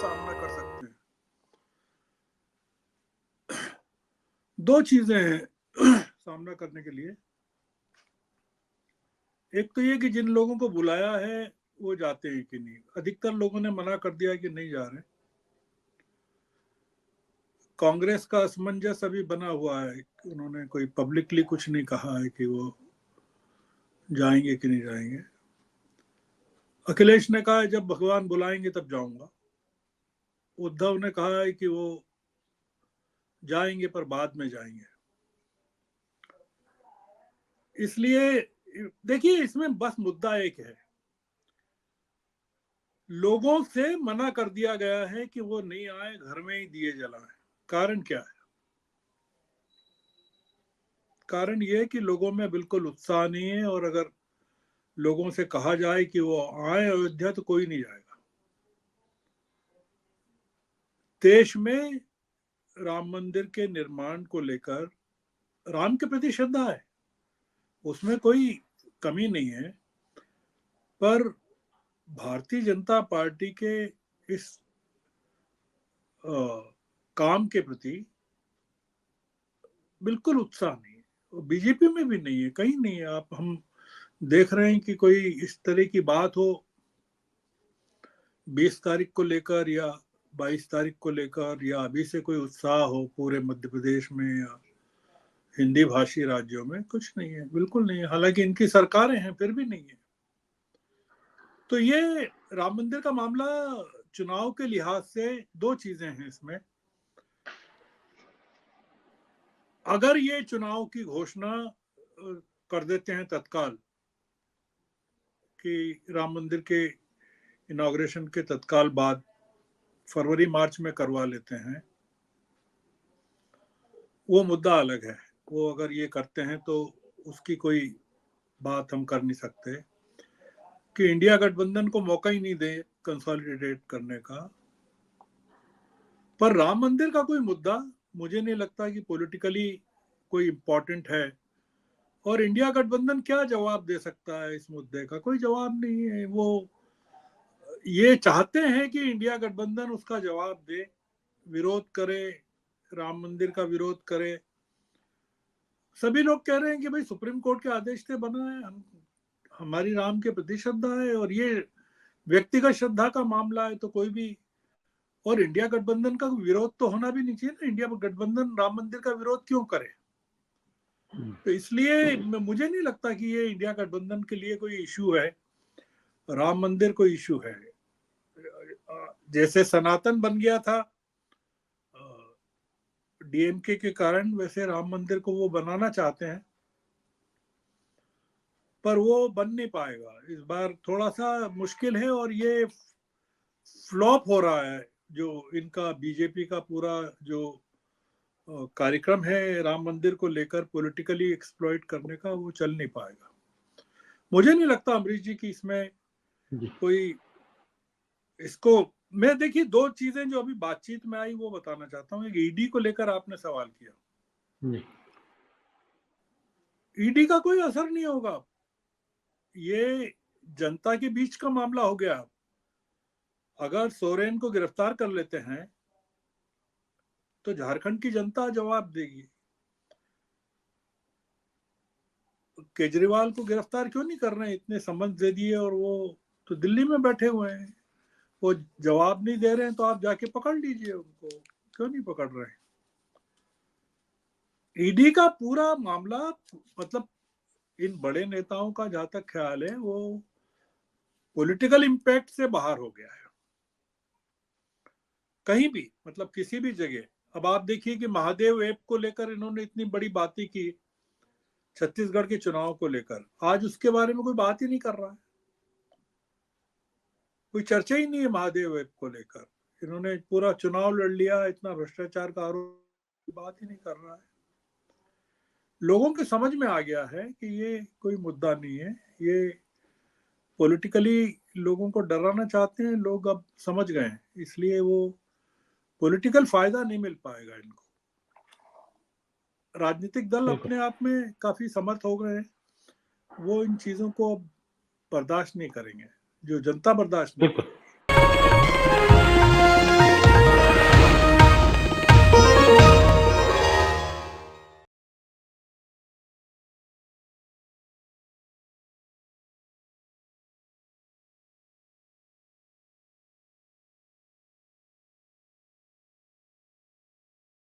सामना कर सकते हैं। दो चीजें हैं सामना करने के लिए। एक तो ये कि जिन लोगों को बुलाया है वो जाते हैं कि नहीं। अधिकतर लोगों ने मना कर दिया कि नहीं जा रहे। कांग्रेस का असमंजस अभी बना हुआ है, उन्होंने कोई पब्लिकली कुछ नहीं कहा है कि वो जाएंगे कि नहीं जाएंगे। अखिलेश ने कहा है जब भगवान बुलाएंगे तब जाऊंगा। उद्धव ने कहा है कि वो जाएंगे पर बाद में जाएंगे। इसलिए देखिए, इसमें बस मुद्दा एक है, लोगों से मना कर दिया गया है कि वो नहीं आए, घर में ही दिए जलाएं। कारण क्या है? कारण ये है कि लोगों में बिल्कुल उत्साह नहीं है, और अगर लोगों से कहा जाए कि वो आए अयोध्या तो कोई नहीं जाएगा। देश में राम मंदिर के निर्माण को लेकर राम के प्रति श्रद्धा है, उसमें कोई कमी नहीं है, पर भारतीय जनता पार्टी के इस काम के प्रति बिल्कुल उत्साह नहीं है, और बीजेपी में भी नहीं है, कहीं नहीं है। आप हम देख रहे हैं कि कोई इस तरह की बात हो 20 तारीख को लेकर या 22 तारीख को लेकर, या अभी से कोई उत्साह हो पूरे मध्य प्रदेश में या हिंदी भाषी राज्यों में, कुछ नहीं है, बिल्कुल नहीं है। हालांकि इनकी सरकारें हैं, फिर भी नहीं है। तो ये राम मंदिर का मामला चुनाव के लिहाज से दो चीजें हैं इसमें। अगर ये चुनाव की घोषणा कर देते हैं तत्काल कि राम मंदिर के इनॉग्रेशन के तत्काल बाद फरवरी मार्च में करवा लेते हैं, वो मुद्दा अलग है। वो अगर ये करते हैं तो उसकी कोई बात हम कर नहीं सकते कि इंडिया गठबंधन को मौका ही नहीं दे कंसोलिडेट करने का। पर राम मंदिर का कोई मुद्दा मुझे नहीं लगता कि पॉलिटिकली कोई इम्पोर्टेंट है, और इंडिया गठबंधन क्या जवाब दे सकता है इस मुद्दे का? कोई जवाब नहीं है। वो ये चाहते हैं कि इंडिया गठबंधन उसका जवाब दे, विरोध करे, राम मंदिर का विरोध करे। सभी लोग कह रहे हैं कि भाई सुप्रीम कोर्ट के आदेश से बना है, हमारी राम के प्रति श्रद्धा है, और ये व्यक्तिगत श्रद्धा का मामला है तो कोई भी, और इंडिया गठबंधन का विरोध तो होना भी नहीं चाहिए ना। इंडिया गठबंधन राम मंदिर का विरोध क्यों करे? तो इसलिए मुझे नहीं लगता कि ये इंडिया गठबंधन के लिए कोई इशू है, राम मंदिर कोई इशू है। जैसे सनातन बन गया था डीएमके के कारण, वैसे राम मंदिर को वो बनाना चाहते हैं, पर वो बन नहीं पाएगा। इस बार थोड़ा सा मुश्किल है, और ये फ्लॉप हो रहा है जो इनका बीजेपी का पूरा जो कार्यक्रम है राम मंदिर को लेकर पॉलिटिकली एक्सप्लॉइट करने का, वो चल नहीं पाएगा। मुझे नहीं लगता अमरीश जी की इसमें कोई इसको। मैं देखिए, दो चीजें जो अभी बातचीत में आई वो बताना चाहता हूँ। एक ईडी को लेकर आपने सवाल किया, ईडी का कोई असर नहीं होगा। ये जनता के बीच का मामला हो गया। अगर सोरेन को गिरफ्तार कर लेते हैं तो झारखंड की जनता जवाब देगी। केजरीवाल को गिरफ्तार क्यों नहीं कर रहे हैं? इतने समन दे दिए और वो तो दिल्ली में बैठे हुए हैं, वो जवाब नहीं दे रहे हैं, तो आप जाके पकड़ लीजिए उनको, क्यों नहीं पकड़ रहे हैं? ईडी का पूरा मामला, मतलब इन बड़े नेताओं का जहां तक ख्याल है, वो पॉलिटिकल इम्पैक्ट से बाहर हो गया है कहीं भी, मतलब किसी भी जगह। अब आप देखिए कि महादेव ऐप को लेकर इन्होंने इतनी बड़ी बातें की छत्तीसगढ़ के चुनाव को लेकर, आज उसके बारे में कोई बात ही नहीं कर रहा है, कोई चर्चा ही नहीं है महादेव ऐप को लेकर। इन्होंने पूरा चुनाव लड़ लिया, इतना भ्रष्टाचार का आरोप, बात ही नहीं कर रहा है। लोगों के समझ में आ गया है कि ये कोई मुद्दा नहीं है, ये पॉलिटिकली लोगों को डराना चाहते हैं लोग, अब समझ गए हैं, इसलिए वो पॉलिटिकल फायदा नहीं मिल पाएगा इनको। राजनीतिक दल अपने आप में काफी समर्थ हो गए हैं, वो इन चीजों को बर्दाश्त नहीं करेंगे, जो जनता बर्दाश्त नहीं करेगी।